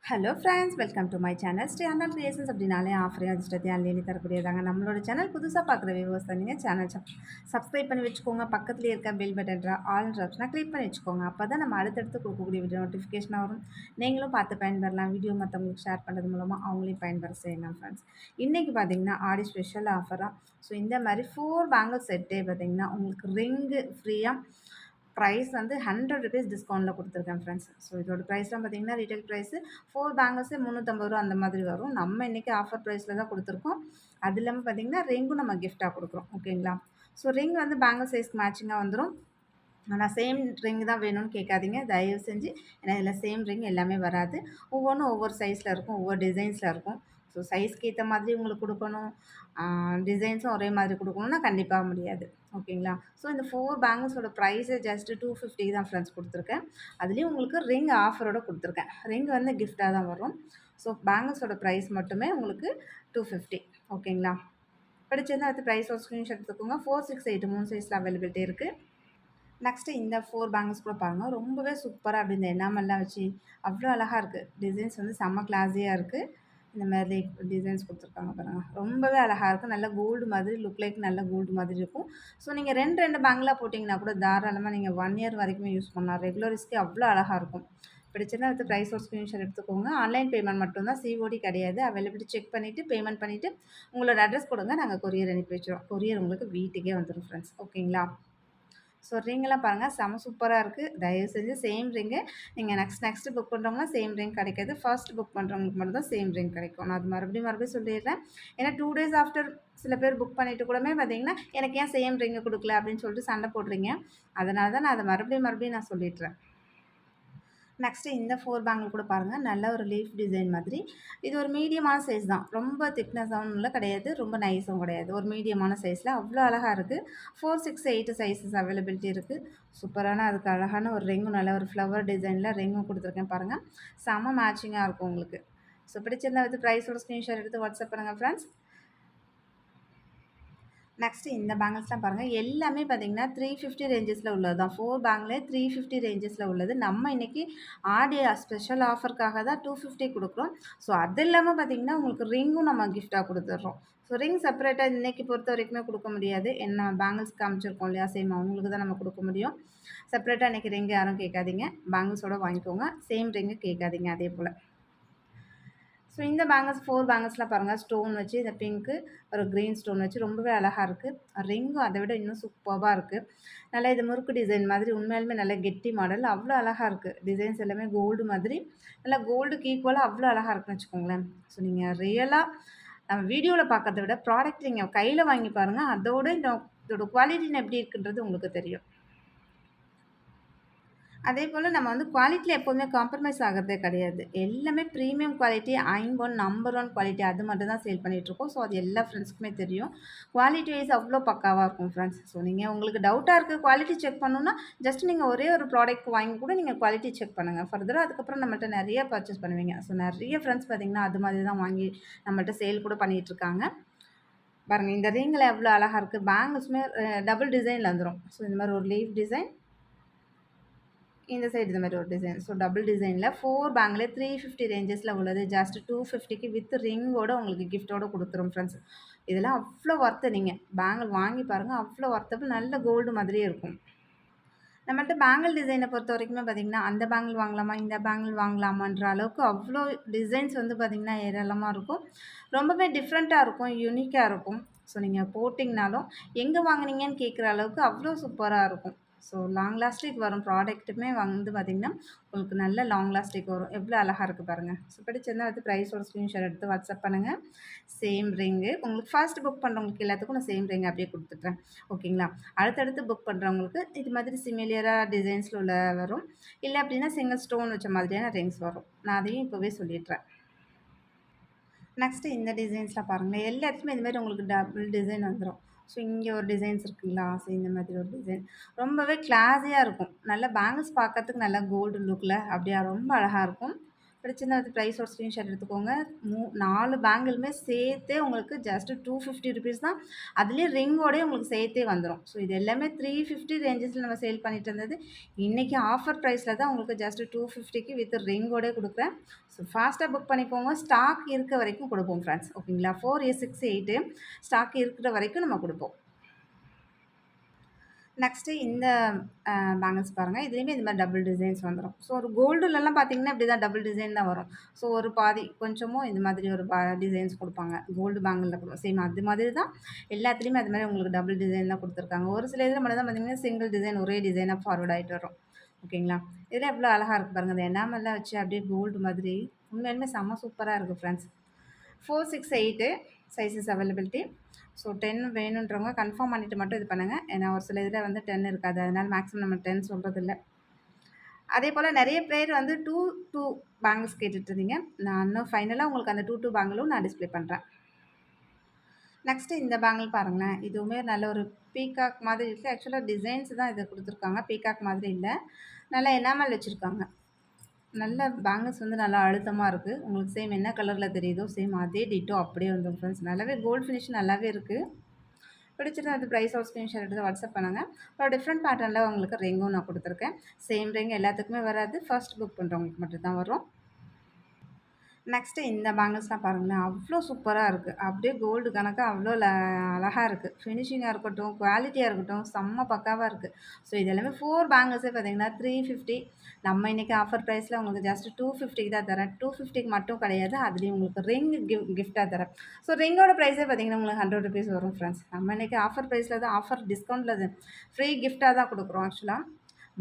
Hello friends, welcome to my channel. Sri Anna creations அப்படின்னாலே ஆஃபரையும் அதிர்ஷ்டத்தையும் அள்ளி தரக்கூடியதாங்க. நம்மளோட சேனல் புதுசாக பார்க்குற வியூவர்ஸ் தான் நீங்கள் சேனல் சப்ஸ்கிரைப் பண்ணி வச்சுக்கோங்க. பக்கத்துலேயே இருக்க பெல் பட்டன்ற ஆல்ன்ற ஆப்ஷனை கிளிக் பண்ணி வச்சுக்கோங்க. அப்போ தான் நம்ம அடுத்தடுத்து கொடுக்கக்கூடிய வீடியோ நோட்டிஃபிகேஷனாக வரும். நீங்களும் பார்த்து பயன்பெறலாம். வீடியோ மற்றவங்களுக்கு ஷேர் பண்ணுறது மூலமாக அவங்களையும் பயன்பெற செய்யலாம் ஃப்ரெண்ட்ஸ். இன்றைக்கி பார்த்தீங்கன்னா ஆடி ஸ்பெஷல் ஆஃபராக ஸோ இந்த மாதிரி 4 பேங்கிள் செட்டே பார்த்தீங்கன்னா உங்களுக்கு ரிங்கு ஃப்ரீயாக ப்ரைஸ் வந்து ₹100 டிஸ்கவுண்ட்டில் கொடுத்துருக்கேன் ஃப்ரெண்ட்ஸ். ஸோ இதோட ப்ரைஸ்லாம் பார்த்தீங்கன்னா ரீட்டைல் ப்ரைஸு 4 பேங்கிள்ஸே ₹350 அந்த மாதிரி வரும். நம்ம இன்றைக்கி ஆஃபர் ப்ரைஸில் தான் கொடுத்துருக்கோம். அது இல்லாமல் பார்த்தீங்கன்னா ரிங்கும் நம்ம கிஃப்ட்டாக கொடுக்குறோம். ஓகேங்களா? ஸோ ரிங் வந்து பேங்கிள் சைஸ்க்கு மேட்சிங்காக வந்துடும். ஆனால் சேம் ரிங் தான் வேணும்னு கேட்காதீங்க தயவு செஞ்சு. ஏன்னா இதில் சேம் ரிங் எல்லாமே வராது. ஒவ்வொன்றும் ஒவ்வொரு சைஸில் இருக்கும், ஒவ்வொரு டிசைன்ஸில் இருக்கும். ஸோ சைஸ்க்கு ஏற்ற மாதிரி உங்களுக்கு கொடுக்கணும், டிசைன்ஸும் ஒரே மாதிரி கொடுக்கணும்னா கண்டிப்பாக முடியாது. ஓகேங்களா? ஸோ இந்த 4 பேங்கிள்ஸோட ப்ரைஸே ஜஸ்ட்டு 250 தான் ஃப்ரெண்ட்ஸ் கொடுத்துருக்கேன். அதுலேயும் உங்களுக்கு ரிங் ஆஃபரோட கொடுத்துருக்கேன். ரிங் வந்து கிஃப்ட்டாக தான் வரும். ஸோ பேங்கிள்ஸோட ப்ரைஸ் மட்டுமே உங்களுக்கு 250. ஓகேங்களா? பிடிச்சிருந்தா அடுத்து ப்ரைஸோட ஸ்க்ரீன்ஷாட் எடுத்துக்கோங்க. 4, 6, 8 3 சைஸில் அவைலபிலிட்டி இருக்குது. நெக்ஸ்ட்டு இந்த 4 பேங்கிள்ஸ் கூட பாருங்கள். ரொம்பவே சூப்பராக அப்படி இந்த எனாமெல்லாம் வச்சு அவ்வளோ அழகாக இருக்குது. டிசைன்ஸ் வந்து செம்ம கிளாஸியாக இருக்குது. இந்த மாதிரி டிசைன்ஸ் கொடுத்துருக்காங்க பாருங்கள். ரொம்பவே அழகாக இருக்குது. நல்ல கோல்டு மாதிரி லுக் லைக் நல்ல கோல்டு மாதிரி இருக்கும். ஸோ நீங்கள் 2 பேங்கிளாக போட்டிங்கன்னா கூட தாராளமாக நீங்கள் 1 இயர் வரைக்குமே யூஸ் பண்ணலாம். ரெகுலரிஸ்க்கு அவ்வளோ அழகாக இருக்கும். பிடிச்சிருந்தா அடுத்து ப்ரைஸ் ஒரு ஸ்க்ரீன்ஷாட் எடுத்துக்கோங்க. ஆன்லைன் பேமெண்ட் மட்டும்தான், சிஓடி கிடையாது. அவைலபிலிட்டி செக் பண்ணிவிட்டு பேமெண்ட் பண்ணிவிட்டு உங்களோட அட்ரஸ் கொடுங்க. நாங்கள் கொரியர் அனுப்பி வச்சுருவோம். கொரியர் உங்களுக்கு வீட்டுக்கே வந்துடும் ஃப்ரெண்ட்ஸ். ஓகேங்களா? ஸோ ரிங்கெல்லாம் பாருங்கள் செம சூப்பராக இருக்குது. தயவு செஞ்சு சேம் ரிங்கு நீங்கள் நெக்ஸ்ட்டு புக் பண்ணுறவங்கன்னா சேம் ரிங் கிடைக்காது. ஃபர்ஸ்ட் புக் பண்ணுறவங்களுக்கு மட்டும் தான் சேம் ரிங் கிடைக்கும். நான் அது மறுபடியும் சொல்லிடுறேன். ஏன்னா 2 டேஸ் ஆஃப்டர் சில பேர் புக் பண்ணிவிட்டு கூடமே பார்த்தீங்கன்னா எனக்கு ஏன் சேம் ரிங்கு கொடுக்கல அப்படின்னு சொல்லிட்டு சண்டை போடுறீங்க. அதனால தான் நான் அதை மறுபடியும் நான் சொல்லிடுறேன். நெக்ஸ்ட்டு இந்த 4 பேங்கிள் கூட பாருங்கள். நல்ல ஒரு லீஃப் டிசைன் மாதிரி. இது ஒரு மீடியமான சைஸ் தான். ரொம்ப திக்னஸாகவும் கிடையாது, ரொம்ப நைஸும் கிடையாது. ஒரு மீடியமான சைஸில் அவ்வளோ அழகாக இருக்குது. 4, 6, 8 சைஸஸ் அவைலபிலிட்டி இருக்குது. சூப்பரான அதுக்கு அழகான ஒரு ரிங்கும் நல்ல ஒரு ஃப்ளவர் டிசைனில் ரிங்கும் கொடுத்துருக்கேன் பாருங்கள். செம்ம மேட்சிங்காக இருக்கும் உங்களுக்கு. ஸோ பிடிச்சிருந்தா வந்து ப்ரைஸோட ஸ்க்ரீன்ஷாட் எடுத்து வாட்ஸ்அப் பண்ணுங்கள் ஃப்ரெண்ட்ஸ். நெக்ஸ்ட்டு இந்த பேங்கிள்ஸ்லாம் பாருங்கள். எல்லாமே பார்த்தீங்கன்னா 350 ரேஞ்சஸில் உள்ளது தான். 4 பேங்கிலே 350 ரேஞ்சஸில் உள்ளது. நம்ம இன்றைக்கி ஆடி ஸ்பெஷல் ஆஃபருக்காக தான் 250 கொடுக்குறோம். ஸோ அது இல்லாமல் பார்த்தீங்கன்னா உங்களுக்கு ரிங்கும் நம்ம கிஃப்ட்டாக கொடுத்துட்றோம். ஸோ ரிங் செப்பரேட்டாக இன்றைக்கி பொறுத்த வரைக்குமே கொடுக்க முடியாது. என்ன பேங்கிள்ஸ் காமிச்சிருக்கோம் இல்லையா, சேம் அவங்களுக்கு தான் நம்ம கொடுக்க முடியும். செப்பரேட்டாக இன்றைக்கி ரிங் யாரும் கேட்காதீங்க. பேங்கிள்ஸோடு வாங்கிக்கோங்க. சேம் ரிங்கு கேட்காதீங்க அதே போல். ஸோ இந்த பேங்கிள்ஸ் 4 பேங்கிள்ஸ்லாம் பாருங்கள். ஸ்டோன் வச்சு இந்த பிங்க்கு ஒரு க்ரீன் ஸ்டோன் வச்சு ரொம்பவே அழகாக இருக்குது. ரிங்கும் அதை விட இன்னும் சூப்பராக இருக்குது. நல்லா இது முறுக்கு டிசைன் மாதிரி உண்மையாலுமே நல்ல கெட்டி மாடல். அவ்வளோ அழகாக இருக்குது. டிசைன்ஸ் எல்லாமே கோல்டு மாதிரி நல்லா கோல்டுக்கு ஈக்குவலாக அவ்வளோ அழகாக இருக்குன்னு வச்சுக்கோங்களேன். ஸோ நீங்கள் ரியலாக நம்ம வீடியோவில் பார்க்கறத விட ப்ராடக்ட் நீங்கள் கையில் வாங்கி பாருங்கள். அதோட இதோட குவாலிட்டின்னு எப்படி இருக்குன்றது உங்களுக்கு தெரியும். அதே போல் நம்ம வந்து குவாலிட்டியில் எப்போதுமே காம்ப்ரமைஸ் ஆகிறதே கிடையாது. எல்லாமே ப்ரீமியம் குவாலிட்டி, நம்பர் 1 குவாலிட்டி அது மட்டும் தான் சேல் பண்ணிகிட்ருக்கோம். ஸோ அது எல்லா ஃப்ரெண்ட்ஸ்க்குமே தெரியும். குவாலிட்டி வைஸ் அவ்வளோ பக்காவாக இருக்கும் ஃப்ரெண்ட்ஸ். ஸோ நீங்கள் உங்களுக்கு டவுட்டாக இருக்குது குவாலிட்டி செக் பண்ணணுன்னா ஜஸ்ட் நீங்கள் ஒரே ஒரு ப்ராடக்ட் வாங்கி கூட நீங்கள் குவாலிட்டி செக் பண்ணுங்கள். ஃபர்தராக அதுக்கப்புறம் நம்மள்ட்ட நிறைய பர்ச்சேஸ் பண்ணுவீங்க. ஸோ நிறைய ஃப்ரெண்ட்ஸ் பார்த்திங்கன்னா அது மாதிரி தான் வாங்கி நம்மள்ட்ட சேல் கூட பண்ணிகிட்ருக்காங்க. பாருங்கள் இந்த ரிங்கில் எவ்வளோ அழகாக இருக்குது. பேங்கிள்ஸுமே டபுள் டிசைனில் வந்துடும். ஸோ இந்த மாதிரி ஒரு லீஃப் டிசைன், இந்த சைடு இந்த மாதிரி ஒரு டிசைன். ஸோ டபுள் டிசைனில் 4 பேங்கில் 350 ரேஞ்சஸில் உள்ளது. ஜஸ்ட் 250க்கு வித் ரிங்கோட உங்களுக்கு கிஃப்ட்டோடு கொடுத்துரும் ஃப்ரெண்ட்ஸ். இதெல்லாம் அவ்வளோ ஒர்த்து. நீங்கள் பேங்கிள் வாங்கி பாருங்கள். அவ்வளோ ஒர்த்தபிள், நல்ல கோல்டு மாதிரியே இருக்கும். நம்மள்ட்ட பேங்கிள் டிசைனை பொறுத்த வரைக்குமே பார்த்திங்கன்னா அந்த பேங்கிள் வாங்கலாமா, இந்த பேங்கிள் வாங்கலாமான்ற அளவுக்கு அவ்வளோ டிசைன்ஸ் வந்து பார்த்திங்கன்னா ஏராளமாக இருக்கும். ரொம்பவே டிஃப்ரெண்ட்டாக இருக்கும், யூனிக்காக இருக்கும். ஸோ நீங்கள் போட்டிங்கனாலும் எங்கே வாங்குனீங்கன்னு கேட்குற அளவுக்கு அவ்வளோ சூப்பராக இருக்கும். ஸோ லாங் லாஸ்டிக் வரும் ப்ராடக்ட்டுமே வந்து பார்த்திங்கன்னா உங்களுக்கு நல்ல லாங் லாஸ்டிக் வரும். எவ்வளோ அழகாக இருக்குது பாருங்கள். ஸோ பிடிச்சிருந்தா வந்து ப்ரைஸோட ஸ்க்ரீன்ஷாட் எடுத்து வாட்ஸ்அப் பண்ணுங்கள். சேம் ரிங்கு உங்களுக்கு ஃபர்ஸ்ட் புக் பண்ணுறவங்களுக்கு எல்லாத்துக்கும் நான் சேம் ரிங் அப்படியே கொடுத்துட்றேன். ஓகேங்களா? அடுத்தடுத்து புக் பண்ணுறவங்களுக்கு இது மாதிரி சிமிலியராக டிசைன்ஸில் உள்ள வரும். இல்லை அப்படின்னா சிங்கிள் ஸ்டோன் வச்ச மாதிரியான ரிங்ஸ் வரும். நான் அதையும் இப்போவே சொல்லிடுறேன். நெக்ஸ்ட்டு இந்த டிசைன்ஸ்லாம் பாருங்களேன். எல்லா இடத்துலையுமே இந்த மாதிரி உங்களுக்கு டபுள் டிசைன் வந்துடும். ஸோ இங்கே ஒரு டிசைன்ஸ் இருக்குங்களா, ஸோ இந்த மாதிரி ஒரு டிசைன் ரொம்பவே கிளாஸியாக இருக்கும். நல்லா பேங்கிள்ஸ் பார்க்கறதுக்கு நல்லா கோல்டு லுக்கில் அப்படியே ரொம்ப அழகாக இருக்கும். பிடிச்சிருந்தா வந்து ப்ரைஸோட ஸ்க்ரீன்ஷாட் எடுத்துக்கோங்க. 4 பேங்கிளுமே சேர்த்தே உங்களுக்கு ஜஸ்ட் ₹250 தான். அதுலேயும் ரிங்கோடயே உங்களுக்கு சேர்த்தே வந்துரும். ஸோ இது எல்லாமே 350 ரேஞ்சஸ்ல நம்ம சேல் பண்ணிட்டு இருந்தது. இன்னைக்கு ஆஃபர் ப்ரைஸ்ல தான் உங்களுக்கு ஜஸ்ட் 250க்கு வித் ரிங்கோடயே குடுக்குறேன். ஸோ ஃபாஸ்ட்டா புக் பண்ணிக்கோங்க. ஸ்டாக் இருக்க வரைக்கும் குடுப்போம் ஃப்ரெண்ட்ஸ். ஓகேங்களா? 4, 6, 8 ஸ்டாக் இருக்கிற வரைக்கும் நம்ம குடுப்போம். நெக்ஸ்ட்டு இந்த பேங்கிள்ஸ் பாருங்க. இதுலயுமே இந்த மாரி டபுள் டிசைன்ஸ் வந்துரும். ஸோ ஒரு கோல்டுலலாம் பார்த்தீங்கன்னா, இப்படி தான் டபுள் டிசைன் தான் வரும். ஸோ ஒரு பாதி கொஞ்சமும் இந்த மாதிரி ஒரு டிசைன்ஸ் குடுப்பாங்க. கோல்டு பேங்கிள்ல கூட சேம் அது மாதிரி தான் எல்லாத்துலயுமே அது மாரி உங்களுக்கு டபுள் டிசைன் தான் குடுத்துருக்காங்க. ஒரு சில இதில மட்டும் தான் பார்த்தீங்கன்னா, சிங்கிள் டிசைன் ஒரே டிசைனா ஃபார்வர்ட் ஆயிட்டு வரும். ஓகேங்களா? இதெல்லாம் எவ்வளோ அழகா இருக்கு பாருங்க. அந்த எனாமல்லாம் வச்சு அப்படியே கோல்டு மாதிரி உண்மையாலுமே செம்ம சூப்பரா இருக்கு ஃப்ரெண்ட்ஸ். 4, 6, 8 sizes availability. ஸோ 10 வேணுன்றவங்க கன்ஃபார்ம் பண்ணிவிட்டு மட்டும் இது பண்ணுங்கள். ஏன்னா ஒரு சில இதில் வந்து 10 இருக்காது. அதனால மேக்ஸிமம் நம்ம 10 சொல்கிறதில்ல. அதே போல் நிறைய பேர் வந்து 2, 2 பேங்கிள்ஸ் கேட்டுட்டு இருந்தீங்க. நான் இன்னும் ஃபைனலாக உங்களுக்கு அந்த 2, 2 பேங்கிளும் நான் டிஸ்ப்ளே பண்ணுறேன். நெக்ஸ்ட்டு இந்த பேங்கிள் பாருங்களேன். இதுவுமே நல்ல ஒரு பீகாக் மாதிரி இருக்குது. ஆக்சுவலாக டிசைன்ஸ் தான் இது குடுத்துருக்காங்க. பீகாக் மாதிரி இல்ல. நல்லா எனாமல் வச்சுருக்காங்க. நல்ல பேங்கிள்ஸ் வந்து நல்லா அழுத்தமா இருக்கு. உங்களுக்கு சேம் என்ன கலர்ல தெரியுதோ, சேம் அதே டிட்டோ அப்படியே வந்துரும் ஃப்ரெண்ட்ஸ். நல்லாவே கோல்ட் ஃபினிஷ் நல்லாவே இருக்கு. பிடிச்சிருந்தா அது ப்ரைஸோட ஸ்க்ரீன்ஷாட் எடுத்து வாட்ஸ்அப் பண்ணுங்க. ஒரு டிஃப்ரெண்ட் பேட்டர்ன்ல உங்களுக்கு ரிங்கும் நான் குடுத்துருக்கேன். சேம் ரிங் எல்லாத்துக்குமே வராது. ஃபர்ஸ்ட் புக் பண்றவங்களுக்கு மட்டும் தான் வரும். நெக்ஸ்ட்டு இந்த பேங்கிள்ஸ்லாம் பாருங்களேன். அவ்ளோ சூப்பரா இருக்கு. அப்படியே கோல்டு கணக்கா அவ்ளோ அழகா இருக்கு. ஃபினிஷிங்கா இருக்கட்டும், குவாலிட்டியா இருக்கட்டும், செம்ம பக்காவா இருக்கு. ஸோ இது எல்லாமே 4 பேங்கிள்ஸே பார்த்தீங்கன்னா 350. நம்ம இன்னைக்கு ஆஃபர் ப்ரைஸ்ல உங்களுக்கு ஜஸ்ட் 250க்கு தான் தரேன். 250க்கு மட்டும் கிடையாது. அதுலயும் உங்களுக்கு ரிங் கிஃப்ட்டா தரேன். ஸோ ரிங்கோட ப்ரைஸே பார்த்தீங்கன்னா உங்களுக்கு ₹100 வரும் ஃப்ரெண்ட்ஸ். நம்ம இன்னைக்கு ஆஃபர் ப்ரைஸ்ல தான் ஆஃபர் டிஸ்கவுண்ட்ல அது ஃப்ரீ கிஃப்ட்டா தான் குடுக்குறோம் ஆக்சுவலா.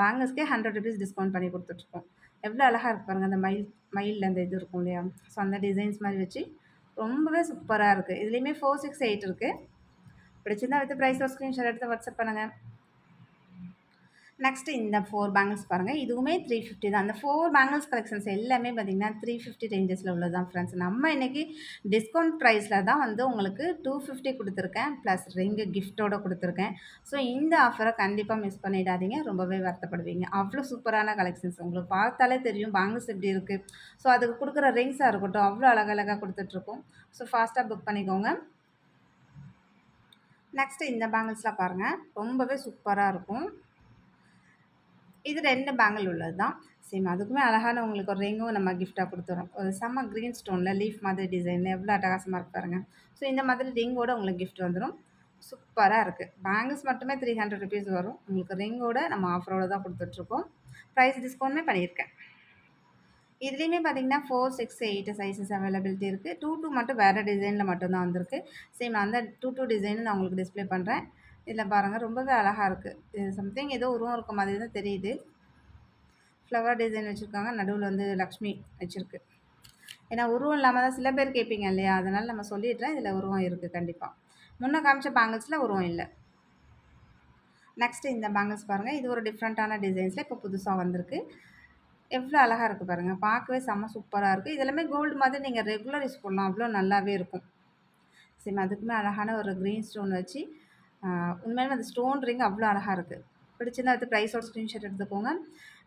பேங்கிள்ஸ்க்கே ₹100 டிஸ்கவுண்ட் பண்ணி குடுத்துட்ருக்கோம். எவ்வளோ அழகா இருக்கு பாருங்க. அந்த மயில்ல அந்த இது இருக்கும் இல்லையா? ஸோ அந்த டிசைன்ஸ் மாரி வச்சு ரொம்பவே சூப்பரா இருக்கு. இதுலயுமே 4, 6, 8 இருக்கு. பிடிச்சிருந்தா வித் ப்ரைஸோட ஸ்க்ரீன்ஷாட் எடுத்து வாட்ஸ்அப் பண்ணுங்க. நெக்ஸ்ட் இந்த 4 பேங்கிள்ஸ் பாருங்க. இதுவுமே 350 தான். அந்த 4 பேங்கிள்ஸ் கலெக்ஷன்ஸ் எல்லாமே பார்த்தீங்கன்னா 350 ரேஞ்சஸ்ல உள்ளது தான் ஃப்ரெண்ட்ஸ். நம்ம இன்னைக்கு டிஸ்கவுண்ட் ப்ரைஸ்ல தான் வந்து உங்களுக்கு 250 குடுத்துருக்கேன். ப்ளஸ் ரிங் கிஃப்ட்டோட குடுத்துருக்கேன். ஸோ இந்த ஆஃபர கண்டிப்பா மிஸ் பண்ணிடாதீங்க. ரொம்பவே வருத்தப்படுவீங்க. அவ்ளோ சூப்பரான கலெக்ஷன்ஸ். உங்களுக்கு பார்த்தாலே தெரியும் பேங்கிள்ஸ் எப்படி இருக்கு. ஸோ அதுக்கு குடுக்குற ரிங்ஸா இருக்கட்டும், அவ்ளோ அழகழகா குடுத்துட்ருக்கோம். ஸோ ஃபாஸ்ட்டா புக் பண்ணிக்கோங்க. நெக்ஸ்ட் இந்த பேங்கிள்ஸ்லாம் பாருங்க. ரொம்பவே சூப்பரா இருக்கும். இது 2 பேங்கிள் உள்ளது தான். சேம் அதுக்குமே அழகான உங்களுக்கு ஒரு ரிங்கும் நம்ம கிஃப்ட்டா குடுத்துர்றோம். ஒரு செம்ம கிரீன் ஸ்டோன்ல லீஃப் மாதிரி டிசைன்ல எவ்வளோ அட்டகாசமா இருக்கு பாருங்க. ஸோ இந்த மாதிரி ரிங்கோட உங்களுக்கு கிஃப்ட் வந்துரும். சூப்பரா இருக்கு. பேங்கிள்ஸ் மட்டுமே ₹300 வரும். உங்களுக்கு ரிங்கோட நம்ம ஆஃபரோட தான் குடுத்துட்ருக்கோம். ப்ரைஸ் டிஸ்கவுண்ட்டுமே பண்ணியிருக்கேன். இதுலயுமே பார்த்தீங்கன்னா 4, 6, 8 சைஸஸ் அவைலபிலிட்டி இருக்கு. 2, 2 மட்டும் வேற டிசைன்ல மட்டும் தான் வந்திருக்கு. சேம் அந்த 2, 2 டிசைனும் நான் உங்களுக்கு டிஸ்ப்ளே பண்றேன். இதில பாருங்க ரொம்பவே அழகா இருக்கு. இது சம்திங் ஏதோ உருவம் இருக்க மாதிரி தான் தெரியுது. ஃப்ளவர் டிசைன் வச்சிருக்காங்க. நடுவுல வந்து லக்ஷ்மி வச்சிருக்கு. ஏன்னா உருவம் இல்லாம தான் சில பேர் கேட்பீங்க இல்லையா? அதனால நம்ம சொல்லிடுறேன். இதில உருவம் இருக்கு கண்டிப்பா. முன்ன காமிச்ச பேங்கிள்ஸ்ல உருவம் இல்ல. நெக்ஸ்ட் இந்த பேங்கிள்ஸ் பாருங்க. இது ஒரு டிஃப்ரெண்ட்டான டிசைன்ஸ்ல இப்போ புதுசா வந்திருக்கு. எவ்வளோ அழகா இருக்கு பாருங்க. பார்க்கவே செம்ம சூப்பரா இருக்கு. இது எல்லாமே கோல்டு மாதிரி நீங்க ரெகுலர் யூஸ் பண்ணலாம். அவ்வளோ நல்லாவே இருக்கும். சேம் அதுக்குமே அழகான ஒரு கிரீன் ஸ்டோன் வச்சு, உண்மையாலுமே அந்த ஸ்டோன் ரிங் அவ்வளோ அழகா இருக்கு. பிடிச்சிருந்தா அடுத்து ப்ரைஸோட ஸ்க்ரீன்ஷாட் எடுத்துக்கோங்க.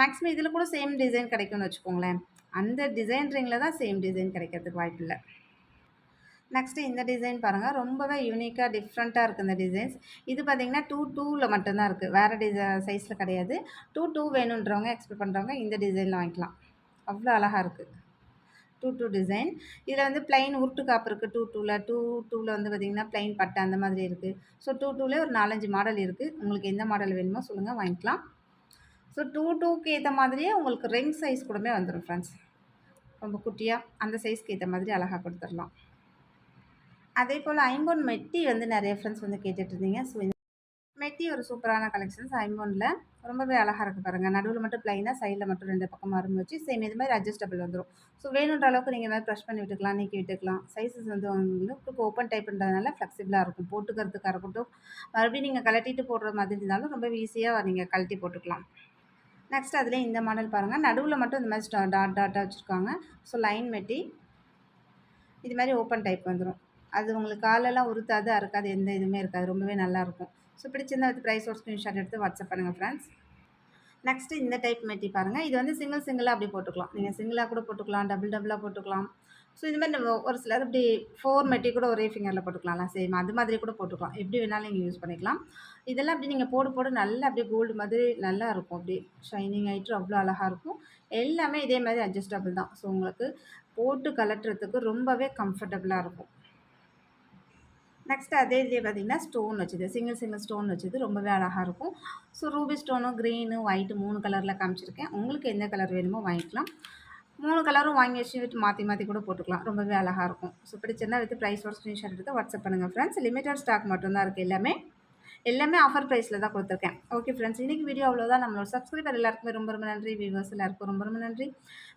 மேக்ஸிமம் இதில கூட சேம் டிசைன் கிடைக்கும்னு வச்சுக்கோங்களேன். அந்த டிசைன் ரிங்ல தான் சேம் டிசைன் கிடைக்கிறதுக்கு வாய்ப்பில்ல. நெக்ஸ்ட்டு இந்த டிசைன் பாருங்க. ரொம்பவே யூனிக்கா டிஃப்ரெண்ட்டா இருக்கு இந்த டிசைன்ஸ். இது பார்த்தீங்கன்னா 2, 2ல மட்டும் தான் இருக்கு. வேற சைஸ்ல கிடையாது. 2, 2 வேணுன்றவங்க எக்ஸ்பெக்ட் பண்றவங்க இந்த டிசைன்ல வாங்கிக்கலாம். அவ்வளோ அழகா இருக்கு. 2, 2 டிசைன். இதில வந்து பிளைன் உருட்டு காப்பு இருக்கு 2, 2ல. 2, 2ல வந்து பார்த்தீங்கன்னா, பிளைன் பட்டை அந்த மாதிரி இருக்கு. ஸோ 2, 2லே ஒரு 4, 5 மாடல் இருக்கு. உங்களுக்கு எந்த மாடல் வேணுமோ சொல்லுங்க வாங்கிக்கலாம். ஸோ 2, 2க்கு ஏத்த மாதிரியே உங்களுக்கு ரிங் சைஸ் கூடமே வந்துரும் ஃப்ரெண்ட்ஸ். ரொம்ப குட்டியா அந்த சைஸ்க்கு ஏத்த மாதிரி அழகா குடுத்துரலாம். அதேபோல ஐம்பொன் மெட்டி வந்து நெறைய ஃப்ரெண்ட்ஸ் வந்து கேட்டுட்டு இருந்தீங்க. ஸோ மெட்டி ஒரு சூப்பரான கலெக்ஷன்ஸ் ஐம்பொன்ல. ரொம்பவே அழகா இருக்கு பாருங்க. நடுவுல மட்டும் பிளைனா, சைடுல மட்டும் 2 பக்கம் அரும்பு வச்சு சேம் இது மாரி அட்ஜஸ்டபிள் வந்துரும். ஸோ வேணுன்ற அளவுக்கு நீங்க இந்த பிரஷ் பண்ணி விட்டுக்கலாம், நீக்கி விட்டுக்கலாம். சைஸஸ் வந்து உங்களுக்கு ஓப்பன் டைப்ன்றதுனால ஃப்ளெக்சிபிளா இருக்கும். போட்டுக்கிறதுக்கா இருக்கட்டும், மறுபடியும் நீங்க கழட்டிட்டு போடுற மாதிரி இருந்தாலும் ரொம்ப ஈஸியா நீங்க கழட்டி போட்டுக்கலாம். நெக்ஸ்ட் அதிலயே இந்த மாடல் பாருங்க. நடுவுல மட்டும் இந்த மாரி டாட் டாட்டா வச்சிருக்காங்க. ஸோ லைன் மெட்டி. இது மாரி ஓப்பன் டைப் வந்துரும். அது உங்களுக்கு காலெல்லாம் உறுத்தாது, அறுக்காது, எந்த இதுவுமே இருக்காது. ரொம்பவே நல்லாயிருக்கும். ஸோ பிடிச்சிருந்தா வித் ப்ரைஸோட ஸ்க்ரீன்ஷாட் எடுத்து வாட்ஸ்அப் பண்ணுங்க ஃப்ரெண்ட்ஸ். நெக்ஸ்ட்டு இந்த டைப் மெட்டி பாருங்கள். இது வந்து சிங்கிளா அப்படி போட்டுக்கலாம். நீங்க சிங்கிளா கூட போட்டுக்கலாம். டபுளா போட்டுக்கலாம். ஸோ இந்த மாரி நம்ம ஒரு சிலர் இப்படி 4 மெட்டி கூட ஒரே ஃபிங்கர்ல போட்டுக்கலாம்ல. சேம் அது மாதிரி கூட போட்டுக்கலாம். எப்படி வேணாலும் நீங்க யூஸ் பண்ணிக்கலாம். இதெல்லாம் அப்படி நீங்க போட நல்லா அப்படியே கோல்டு மாதிரி நல்லா இருக்கும். அப்படியே ஷைனிங் ஆயிட்டு அவ்வளோ அழகா இருக்கும். எல்லாமே இதே மாரி அட்ஜஸ்டபிள் தான். ஸோ உங்களுக்கு போட்டு கழட்டுறதுக்கு ரொம்பவே கம்ஃபர்டபுளா இருக்கும். நெக்ஸ்ட் அதே இதுலேயே பார்த்தீங்கன்னா, ஸ்டோன் வச்சது. சிங்கிள் ஸ்டோன் வச்சது ரொம்பவே அழகா இருக்கும். ஸோ ரூபி ஸ்டோனும், கிரீனு, ஒயிட் 3 கலர்ல காமிச்சிருக்கேன். உங்களுக்கு எந்த கலர் வேணுமோ வாங்கிக்கலாம். 3 கலரும் வாங்கி வச்சு மாத்தி கூட போட்டுக்கலாம். ரொம்பவே அழகா இருக்கும். ஸோ பிடிச்சிருந்தா வித் பிரைஸோட ஸ்க்ரீன்ஷாட் எடுத்து வாட்ஸ்அப் பண்ணுங்க ஃப்ரெண்ட்ஸ். லிமிட்டட் ஸ்டாக் மட்டும் தான் இருக்கு எல்லாமே. எல்லாமே ஆஃபர் பிரைஸில தான் குடுத்துருக்கேன். Okay friends. இன்னைக்கு வீடியோ அவ்வளோதான். நம்மளோட சப்ஸ்கிரைபர் எல்லாருக்குமே ரொம்ப நன்றி. வியூவர்ஸ் எல்லாருக்கும் ரொம்ப நன்றி.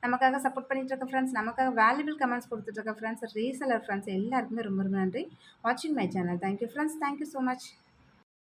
நமக்காக சப்போர்ட் பண்ணிட்டு இருக்க ஃப்ரெண்ட்ஸ், நமக்காக வேல்யூபிள் கமெண்ட்ஸ் குடுத்துட்டு இருக்க ஃப்ரெண்ட்ஸ், ரீசெல்லர் ஃப்ரெண்ட்ஸ் எல்லாருக்குமே ரொம்ப நன்றி. வாட்சிங் my channel. Thank you friends. Thank you so much.